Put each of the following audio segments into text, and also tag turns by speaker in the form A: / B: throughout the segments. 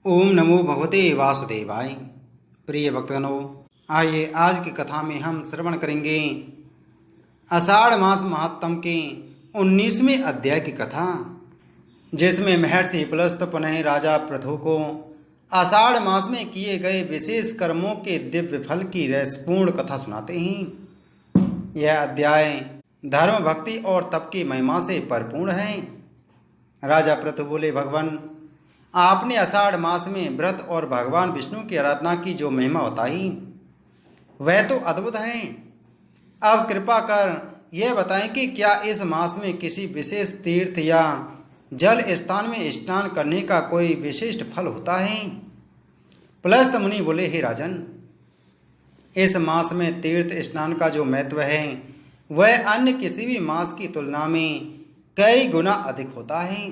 A: ओम नमो भगवते वासुदेवाय। प्रिय भक्तगणों, आइए आज की कथा में हम श्रवण करेंगे आषाढ़ मास महात्म के 19वें अध्याय की कथा, जिसमें महर्षि पुलस्त पुनः राजा पृथु को आषाढ़ मास में किए गए विशेष कर्मों के दिव्य फल की रहस्यपूर्ण कथा सुनाते हैं। यह अध्याय धर्म, भक्ति और तप की महिमा से परिपूर्ण है। राजा पृथु बोले, भगवान, आपने आषाढ़ मास में व्रत और भगवान विष्णु की आराधना की जो महिमा बताई वह तो अद्भुत है। अब कृपा कर यह बताएं कि क्या इस मास में किसी विशेष तीर्थ या जल स्थान में स्नान करने का कोई विशिष्ट फल होता है? पुलस्त मुनि बोले, हे राजन, इस मास में तीर्थ स्नान का जो महत्व है वह अन्य किसी भी मास की तुलना में कई गुना अधिक होता है।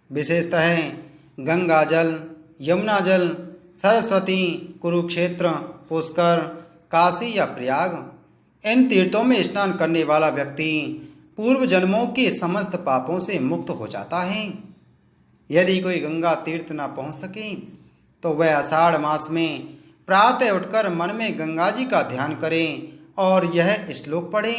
A: विशेषतः गंगा जल, यमुना जल, सरस्वती, कुरुक्षेत्र, पुष्कर, काशी या प्रयाग, इन तीर्थों में स्नान करने वाला व्यक्ति पूर्व जन्मों के समस्त पापों से मुक्त हो जाता है। यदि कोई गंगा तीर्थ न पहुंच सके तो वह आषाढ़ मास में प्रातः उठकर मन में गंगा जी का ध्यान करे और यह श्लोक पढ़े,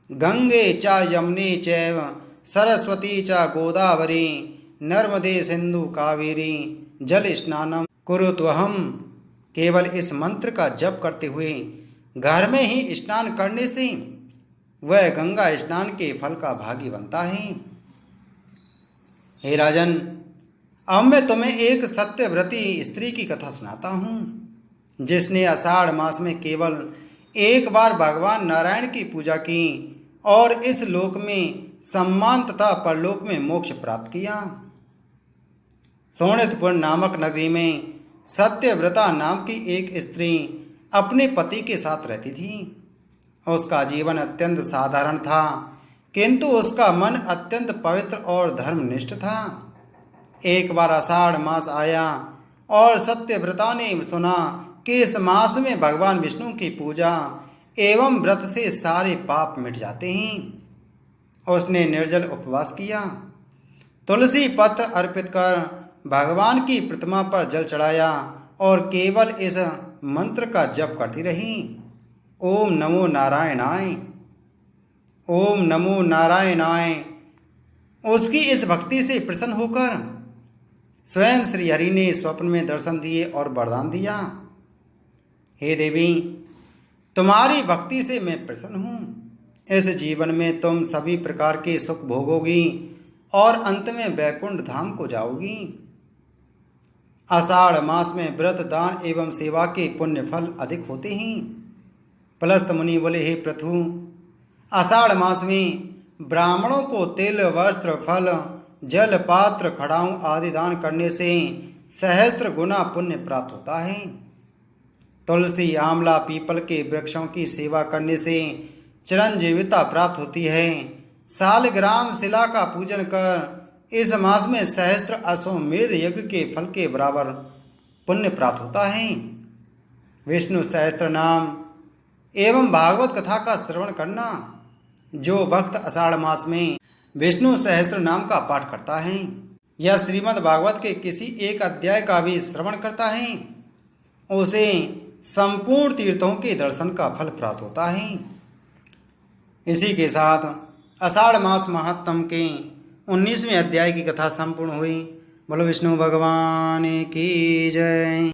A: गंगे च यमुने चैव सरस्वती च गोदावरी नर्मदे सिंधु कावेरी जल स्नानम कुरुत्वहम। केवल इस मंत्र का जप करते हुए घर में ही स्नान करने से वह गंगा स्नान के फल का भागी बनता है। हे राजन, अब मैं तुम्हें एक सत्यव्रती स्त्री की कथा सुनाता हूँ, जिसने आषाढ़ मास में केवल एक बार भगवान नारायण की पूजा की और इस लोक में सम्मान तथा परलोक में मोक्ष प्राप्त किया। सोनितपुर नामक नगरी में सत्यव्रता नाम की एक स्त्री अपने पति के साथ रहती थी। उसका जीवन अत्यंत साधारण था, किंतु उसका मन अत्यंत पवित्र और धर्मनिष्ठ था। एक बार आषाढ़ मास आया और सत्यव्रता ने सुना कि इस मास में भगवान विष्णु की पूजा एवं व्रत से सारे पाप मिट जाते हैं। उसने निर्जल उपवास किया, तुलसी पत्र अर्पित कर भगवान की प्रतिमा पर जल चढ़ाया और केवल इस मंत्र का जप करती रही, ओम नमो नारायणाय, ओम नमो नारायणाय। उसकी इस भक्ति से प्रसन्न होकर स्वयं श्री हरि ने स्वप्न में दर्शन दिए और वरदान दिया, हे देवी, तुम्हारी भक्ति से मैं प्रसन्न हूँ। इस जीवन में तुम सभी प्रकार के सुख भोगोगी और अंत में वैकुंठ धाम को जाओगी। आषाढ़ मास में व्रत, दान एवं सेवा के पुण्य फल अधिक होते हैं। पुलस्त मुनि बोले, हे पृथु, आषाढ़ मास में ब्राह्मणों को तिल, वस्त्र, फल, जल, पात्र, खड़ाऊं आदि दान करने से सहस्त्र गुना पुण्य प्राप्त होता है। तुलसी, आंवला, पीपल के वृक्षों की सेवा करने से चिरंजीविता प्राप्त होती है। सालग्राम शिला का पूजन कर इस मास में सहस्त्र अश्वमेध यज्ञ के फल के बराबर पुण्य प्राप्त होता है। विष्णु सहस्त्र नाम एवं भागवत कथा का श्रवण करना, जो भक्त आषाढ़ मास में विष्णु सहस्त्र नाम का पाठ करता है या श्रीमद् भागवत के किसी एक अध्याय का भी श्रवण करता है, उसे संपूर्ण तीर्थों के दर्शन का फल प्राप्त होता है। इसी के साथ आषाढ़ मास महात्म के 19वें अध्याय की कथा संपूर्ण हुई। बोलो विष्णु भगवान की जय।